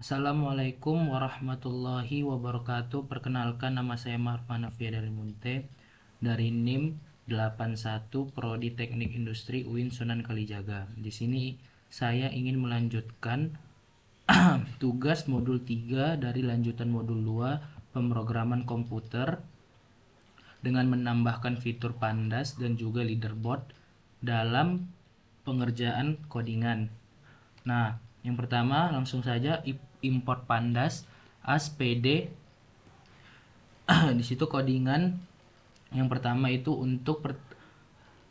Assalamualaikum warahmatullahi wabarakatuh. Perkenalkan, nama saya Marfan Afia dari Munte dari NIM 81 Prodi Teknik Industri UIN Sunan Kalijaga. Di sini saya ingin melanjutkan tugas modul 3 dari lanjutan modul 2 pemrograman komputer dengan menambahkan fitur Pandas dan juga leaderboard dalam pengerjaan codingan. Nah, yang pertama langsung saja import Pandas as pd. Di situ codingan yang pertama itu untuk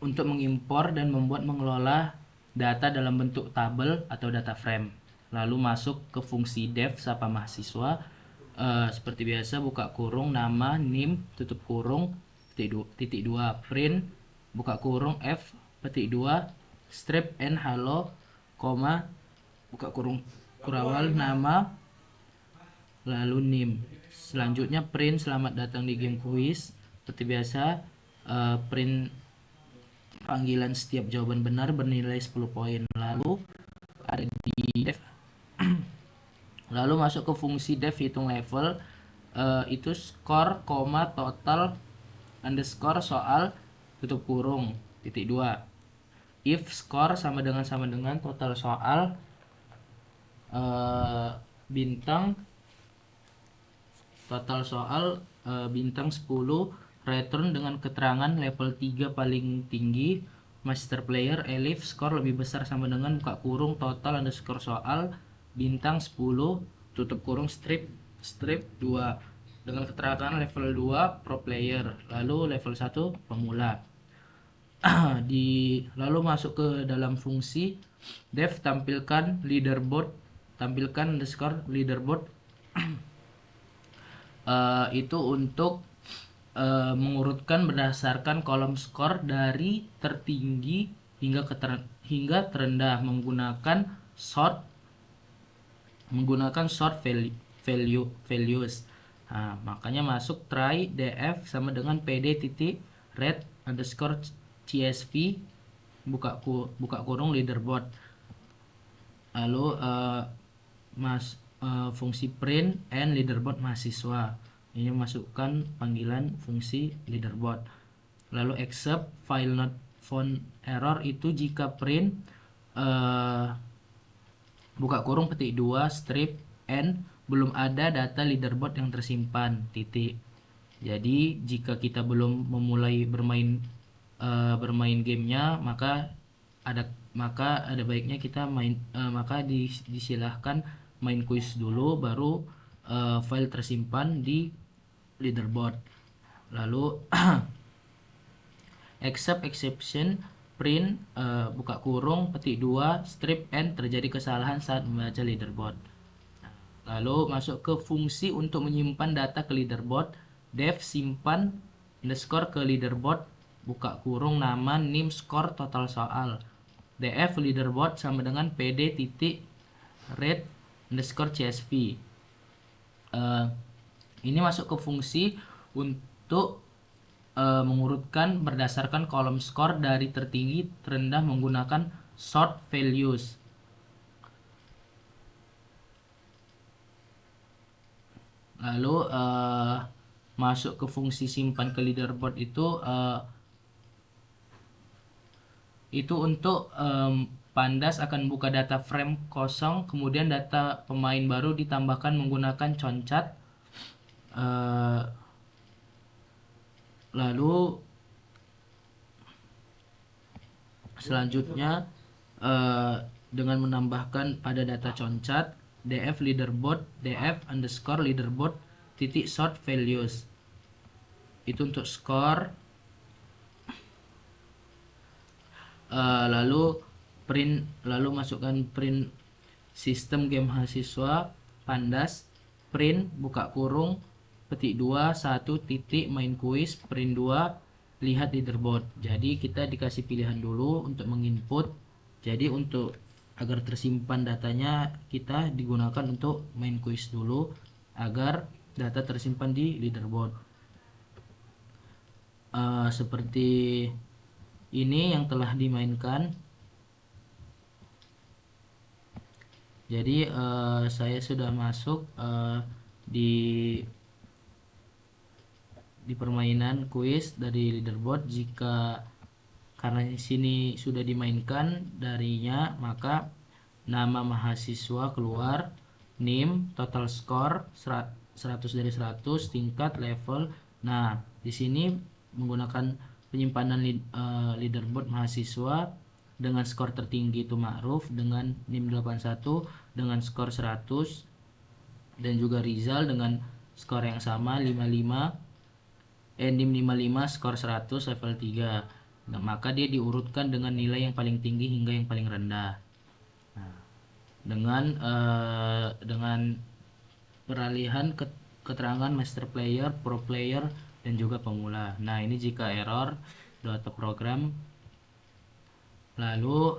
mengimpor dan mengelola data dalam bentuk tabel atau data frame. Lalu masuk ke fungsi def sapa mahasiswa. Seperti biasa, buka kurung nama nim tutup kurung titik 2 print buka kurung f petik 2 strip n halo koma buka kurung kurawal nama lalu nim. Selanjutnya print selamat datang di game quiz. Seperti biasa, print panggilan setiap jawaban benar bernilai 10 poin. Lalu ada di def. Lalu masuk ke fungsi def hitung level, itu skor koma total underscore soal tutup kurung titik 2. If skor sama dengan total soal bintang bintang 10, return dengan keterangan level 3 paling tinggi master player elif skor lebih besar sama dengan buka kurung total underscore soal bintang 10 tutup kurung strip 2 dengan keterangan level 2 pro player, lalu level 1 pemula. Lalu masuk ke dalam fungsi def tampilkan underscore leaderboard. Itu untuk mengurutkan berdasarkan kolom skor dari tertinggi hingga terendah menggunakan sort values. Nah, makanya masuk try df sama dengan pd titik red underscore csv buka kurung leaderboard. Lalu fungsi print and leaderboard mahasiswa. Ini masukkan panggilan fungsi leaderboard. Lalu accept file not found error itu jika print buka kurung petik 2 strip n belum ada data leaderboard yang tersimpan titik. Jadi jika kita belum memulai bermain gamenya, maka ada baiknya kita disilahkan main quiz dulu, baru file tersimpan di leaderboard. Lalu accept exception print buka kurung petik 2 strip n terjadi kesalahan saat membaca leaderboard. Lalu masuk ke fungsi untuk menyimpan data ke leaderboard, def simpan underscore ke leaderboard buka kurung nama nim skor total soal, df leaderboard sama dengan pd titik red underscore csv. Ini masuk ke fungsi untuk mengurutkan berdasarkan kolom skor dari tertinggi terendah menggunakan sort values. Lalu masuk ke fungsi simpan ke leaderboard itu untuk Pandas akan buka data frame kosong, kemudian data pemain baru ditambahkan menggunakan concat. Lalu selanjutnya dengan menambahkan pada data concat df leaderboard df underscore leaderboard titik sort values, itu untuk skor. Lalu masukkan print sistem game mahasiswa Pandas print buka kurung petik 2 1 titik main quiz print 2 lihat leaderboard. Jadi kita dikasih pilihan dulu untuk menginput. Jadi untuk agar tersimpan datanya, kita digunakan untuk main quiz dulu agar data tersimpan di leaderboard. Seperti ini yang telah dimainkan. Jadi saya sudah masuk di permainan kuis dari leaderboard. Jika karena di sini sudah dimainkan darinya, maka nama mahasiswa keluar, NIM, total score 100 dari 100, tingkat, level. Nah, di sini menggunakan penyimpanan leaderboard mahasiswa dengan skor tertinggi itu Ma'ruf dengan NIM 81 dengan skor 100, dan juga Rizal dengan skor yang sama 55, NIM 55 skor 100 level 3. Nah, maka dia diurutkan dengan nilai yang paling tinggi hingga yang paling rendah. Nah, dengan peralihan keterangan master player, pro player, dan juga pemula. Nah, ini jika error data program. Lalu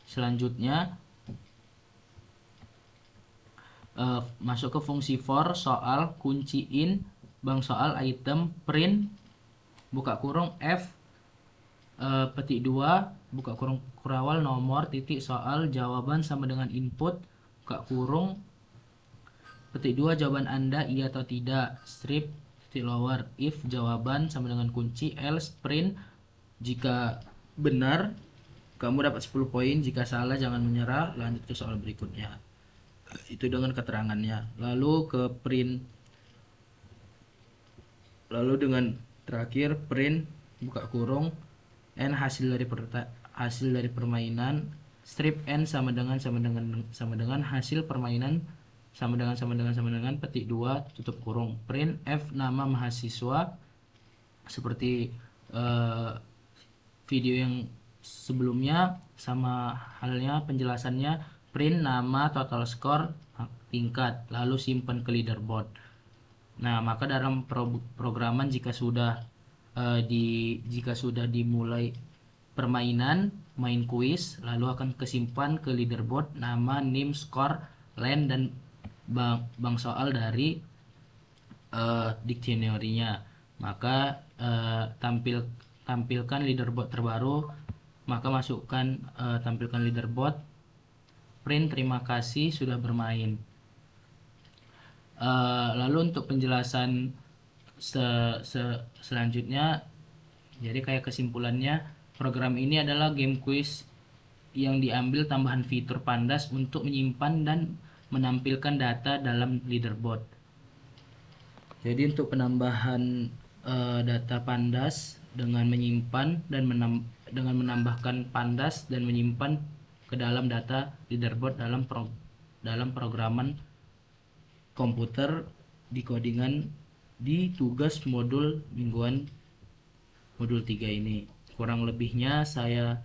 selanjutnya masuk ke fungsi for, soal, kunciin, bank soal, item, print, buka kurung, F, petik 2, buka kurung kurawal, nomor, titik, soal, jawaban sama dengan input, buka kurung, petik 2, jawaban Anda iya atau tidak, strip, titik lower, if, jawaban sama dengan kunci, else, print, jika benar kamu dapat 10 poin, jika salah jangan menyerah, lanjut ke soal berikutnya. Itu dengan keterangannya. Lalu ke print, lalu dengan terakhir print, buka kurung, n hasil dari permainan, strip n sama dengan hasil permainan sama dengan petik 2 tutup kurung, print f nama mahasiswa seperti video yang sebelumnya, sama halnya penjelasannya, print nama, total score, tingkat, lalu simpan ke leaderboard. Nah, maka dalam programan jika sudah dimulai permainan, main kuis, lalu akan kesimpan ke leaderboard nama, NIM, skor, land, dan bank soal dari dictionary-nya. Maka tampilkan leaderboard terbaru, maka tampilkan leaderboard, print terima kasih sudah bermain. Lalu untuk penjelasan selanjutnya, jadi kayak kesimpulannya, program ini adalah game quiz yang diambil tambahan fitur Pandas untuk menyimpan dan menampilkan data dalam leaderboard. Jadi untuk penambahan data Pandas dengan menyimpan dan dengan menambahkan Pandas dan menyimpan ke dalam data leaderboard dalam programan komputer di codingan di tugas modul mingguan modul 3 ini. Kurang lebihnya saya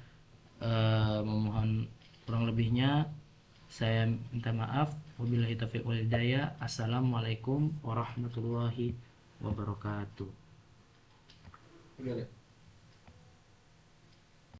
minta maaf. Wabillahi taufiq wal hidayah. Assalamualaikum warahmatullahi wabarakatuh.